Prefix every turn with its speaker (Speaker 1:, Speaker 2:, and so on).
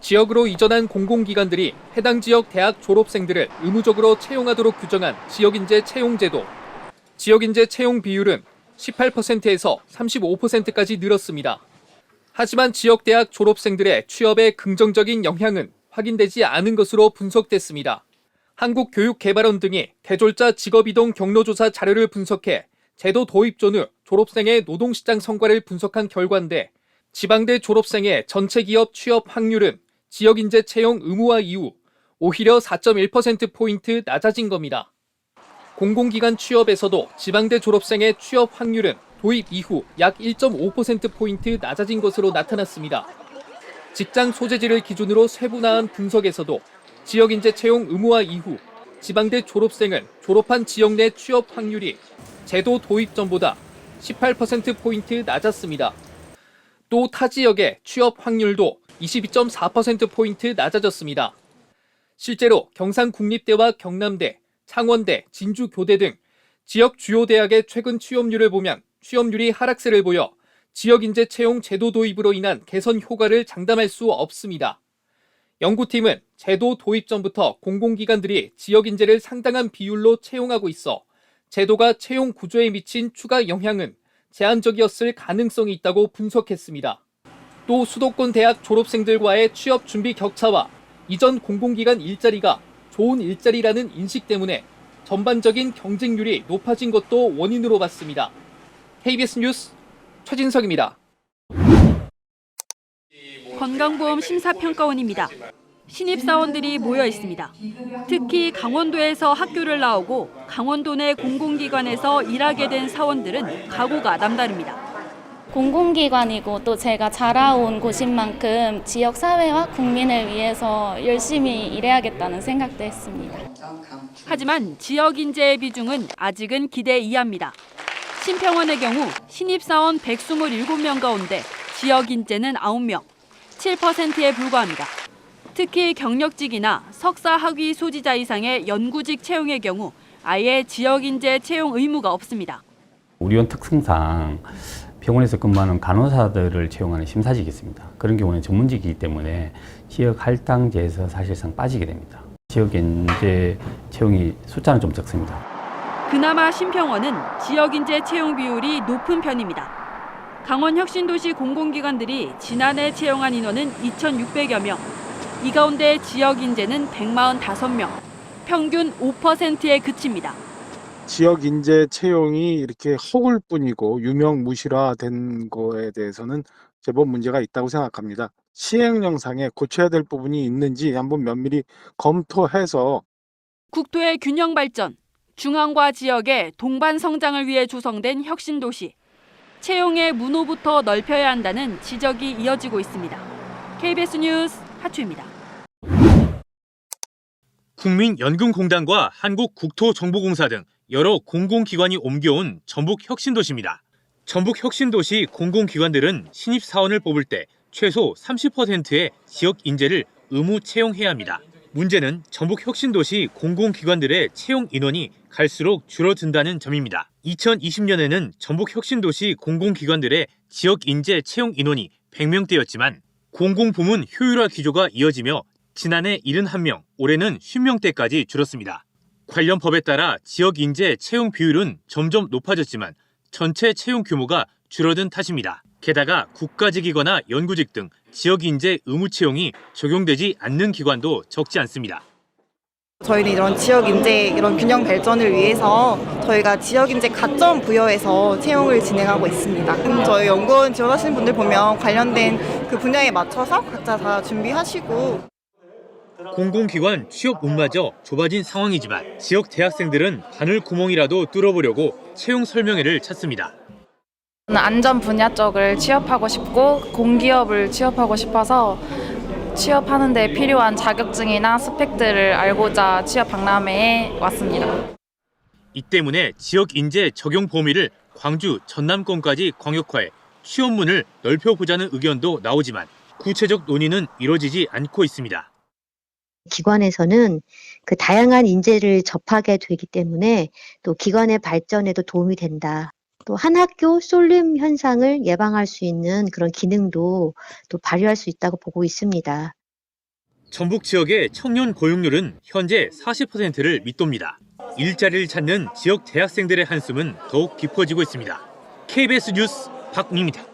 Speaker 1: 지역으로 이전한 공공기관들이 해당 지역 대학 졸업생들을 의무적으로 채용하도록 규정한 지역인재 채용제도. 지역인재 채용 비율은 18%에서 35%까지 늘었습니다. 하지만 지역 대학 졸업생들의 취업에 긍정적인 영향은 확인되지 않은 것으로 분석됐습니다. 한국교육개발원 등이 개졸자 직업이동 경로조사 자료를 분석해 제도 도입 전후 졸업생의 노동시장 성과를 분석한 결과인데 지방대 졸업생의 전체 기업 취업 확률은 지역인재 채용 의무화 이후 오히려 4.1%포인트 낮아진 겁니다. 공공기관 취업에서도 지방대 졸업생의 취업 확률은 도입 이후 약 1.5%포인트 낮아진 것으로 나타났습니다. 직장 소재지를 기준으로 세분화한 분석에서도 지역인재 채용 의무화 이후 지방대 졸업생은 졸업한 지역 내 취업 확률이 제도 도입 전보다 18%포인트 낮았습니다. 또 타 지역의 취업 확률도 22.4%포인트 낮아졌습니다. 실제로 경상국립대와 경남대, 창원대, 진주교대 등 지역 주요 대학의 최근 취업률을 보면 취업률이 하락세를 보여 지역인재 채용 제도 도입으로 인한 개선 효과를 장담할 수 없습니다. 연구팀은 제도 도입 전부터 공공기관들이 지역인재를 상당한 비율로 채용하고 있어 제도가 채용 구조에 미친 추가 영향은 제한적이었을 가능성이 있다고 분석했습니다. 또 수도권 대학 졸업생들과의 취업 준비 격차와 이전 공공기관 일자리가 좋은 일자리라는 인식 때문에 전반적인 경쟁률이 높아진 것도 원인으로 봤습니다. KBS 뉴스 최진석입니다.
Speaker 2: 건강보험 심사평가원입니다. 신입사원들이 모여 있습니다. 특히 강원도에서 학교를 나오고 강원도 내 공공기관에서 일하게 된 사원들은 각오가 남다릅니다.
Speaker 3: 공공기관이고 또 제가 자라온 곳인 만큼 지역 사회와 국민을 위해서 열심히 일해야겠다는 생각도 했습니다.
Speaker 2: 하지만 지역 인재의 비중은 아직은 기대 이하입니다. 신평원의 경우 신입사원 127명 가운데 지역 인재는 9명, 7%에 불과합니다. 특히 경력직이나 석사 학위 소지자 이상의 연구직 채용의 경우 아예 지역 인재 채용 의무가 없습니다.
Speaker 4: 우리 원 특성상 병원에서 근무하는 간호사들을 채용하는 심사직이 있습니다. 그런 경우는 전문직이기 때문에 지역 할당제에서 사실상 빠지게 됩니다. 지역 인재 채용이 숫자는 좀 적습니다.
Speaker 2: 그나마 신평원은 지역 인재 채용 비율이 높은 편입니다. 강원 혁신도시 공공기관들이 지난해 채용한 인원은 2,600여 명. 이 가운데 지역 인재는 145명. 평균 5%에 그칩니다.
Speaker 5: 지역 인재 채용이 이렇게 허울 뿐이고 유명무실화된 거에 대해서는 제법 문제가 있다고 생각합니다. 시행령상에 고쳐야 될 부분이 있는지 한번 면밀히 검토해서
Speaker 2: 국토의 균형 발전, 중앙과 지역의 동반 성장을 위해 조성된 혁신도시. 채용의 문호부터 넓혀야 한다는 지적이 이어지고 있습니다. KBS 뉴스 하추입니다.
Speaker 6: 국민연금공단과 한국국토정보공사 등 여러 공공기관이 옮겨온 전북혁신도시입니다. 전북혁신도시 공공기관들은 신입사원을 뽑을 때 최소 30%의 지역 인재를 의무 채용해야 합니다. 문제는 전북혁신도시 공공기관들의 채용 인원이 갈수록 줄어든다는 점입니다. 2020년에는 전북혁신도시 공공기관들의 지역 인재 채용 인원이 100명대였지만 공공부문 효율화 기조가 이어지며 지난해 71명, 올해는 50명대까지 줄었습니다. 관련 법에 따라 지역 인재 채용 비율은 점점 높아졌지만 전체 채용 규모가 줄어든 탓입니다. 게다가 국가직이거나 연구직 등 지역 인재 의무 채용이 적용되지 않는 기관도 적지 않습니다.
Speaker 7: 저희는 이런 지역 인재 이런 균형 발전을 위해서 저희가 지역 인재 가점 부여해서 채용을 진행하고 있습니다. 저희 연구원 지원하시는 분들 보면 관련된 그 분야에 맞춰서 각자 다 준비하시고.
Speaker 6: 공공기관 취업문마저 좁아진 상황이지만 지역 대학생들은 바늘 구멍이라도 뚫어보려고 채용 설명회를 찾습니다.
Speaker 3: 안전 분야 쪽을 취업하고 싶고 공기업을 취업하고 싶어서 취업하는 데 필요한 자격증이나 스펙들을 알고자 취업 박람회에 왔습니다.
Speaker 6: 이 때문에 지역 인재 적용 범위를 광주, 전남권까지 광역화해 취업문을 넓혀보자는 의견도 나오지만 구체적 논의는 이뤄지지 않고 있습니다.
Speaker 8: 기관에서는 그 다양한 인재를 접하게 되기 때문에 또 기관의 발전에도 도움이 된다. 또 한 학교 쏠림 현상을 예방할 수 있는 그런 기능도 또 발휘할 수 있다고 보고 있습니다.
Speaker 6: 전북 지역의 청년 고용률은 현재 40%를 밑돕니다. 일자리를 찾는 지역 대학생들의 한숨은 더욱 깊어지고 있습니다. KBS 뉴스 박웅입니다.